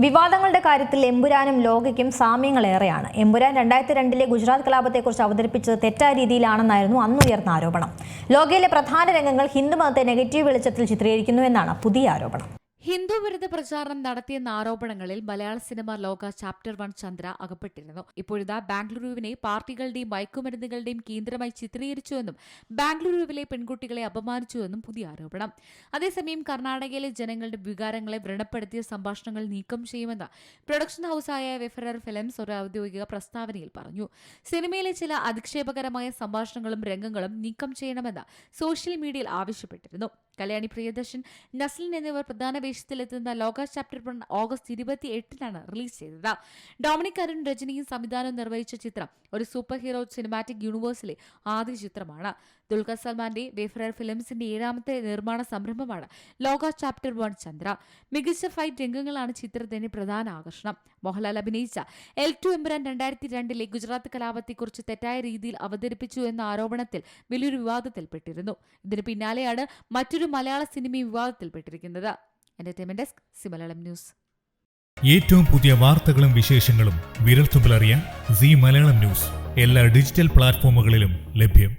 വിവാദങ്ങളുടെ കാര്യത്തിൽ എമ്പുരാനും ലോകയ്ക്കും സാമ്യങ്ങളേറെയാണ്. എമ്പുരാൻ 2002 ഗുജറാത്ത് കലാപത്തെക്കുറിച്ച് അവതരിപ്പിച്ചത് തെറ്റായ രീതിയിലാണെന്നായിരുന്നു അന്നുയർന്ന ആരോപണം. ലോകയിലെ പ്രധാന രംഗങ്ങൾ ഹിന്ദുമതത്തെ നെഗറ്റീവ് വെളിച്ചത്തിൽ ചിത്രീകരിക്കുന്നുവെന്നാണ് പുതിയ ആരോപണം. ഹിന്ദു വിരുദ്ധ പ്രചാരണം നടത്തിയെന്ന ആരോപണങ്ങളിൽ മലയാള സിനിമ ലോക ചാപ്റ്റർ 1 ചന്ദ്ര അകപ്പെട്ടിരുന്നു. ഇപ്പോഴിതാ ബാംഗ്ലൂരുവിനെ പാർട്ടികളുടെയും മയക്കുമരുന്നുകളുടെയും കേന്ദ്രമായി ചിത്രീകരിച്ചുവെന്നും ബാംഗ്ലൂരുവിലെ പെൺകുട്ടികളെ അപമാനിച്ചുവെന്നും പുതിയ ആരോപണം. അതേസമയം കർണാടകയിലെ ജനങ്ങളുടെ വികാരങ്ങളെ വ്രണപ്പെടുത്തിയ സംഭാഷണങ്ങൾ നീക്കം ചെയ്യുമെന്ന് പ്രൊഡക്ഷൻ ഹൌസായ വെഫറർ ഫിലിംസ് ഒരു ഔദ്യോഗിക പ്രസ്താവനയിൽ പറഞ്ഞു. സിനിമയിലെ ചില അധിക്ഷേപകരമായ സംഭാഷണങ്ങളും രംഗങ്ങളും നീക്കം ചെയ്യണമെന്ന് സോഷ്യൽ മീഡിയയിൽ ആവശ്യപ്പെട്ടിരുന്നു. കല്യാണി പ്രിയദർശൻ, നസ്ലിൻ എന്നിവർ പ്രധാന വേഷത്തിലെത്തുന്ന ലോക ചാപ്റ്റർ 1 ഓഗസ്റ്റ് 28 റിലീസ് ചെയ്തത്. ഡൊമിനിക് അരുൺ രചനയും സംവിധാനവും നിർവഹിച്ച ചിത്രം ഒരു സൂപ്പർ ഹീറോ സിനിമാറ്റിക് യൂണിവേഴ്സിലെ ആദ്യ ചിത്രമാണ്. ദുൽഖർ സൽമാന്റെ വെഫറർ ഫിലിംസിന്റെ 7ാമത്തെ നിർമ്മാണ സംരംഭമാണ് ലോക ചാപ്റ്റർ 1 ചന്ദ്ര. മികച്ച ഫൈറ്റ് രംഗങ്ങളാണ് ചിത്രത്തിന്റെ പ്രധാന ആകർഷണം. മോഹൻലാൽ അഭിനയിച്ച L2 എമ്പുരാൻ 2002 ഗുജറാത്ത് കലാപത്തെക്കുറിച്ച് തെറ്റായ രീതിയിൽ അവതരിപ്പിച്ചു എന്ന ആരോപണത്തിൽ വലിയൊരു വിവാദത്തിൽപ്പെട്ടിരുന്നു. ഇതിന് പിന്നാലെയാണ് മറ്റൊരു മലയാള സിനിമയും വിവാദത്തിൽപ്പെട്ടിരിക്കുന്നത്. Entertainment desk, Malayalam news. ഏറ്റവും പുതിയ വാർത്തകളും വിശേഷങ്ങളും വിരൽത്തുമ്പിലറിയാൻ സീ മലയാളം ന്യൂസ് എല്ലാ ഡിജിറ്റൽ പ്ലാറ്റ്ഫോമുകളിലും ലഭ്യം.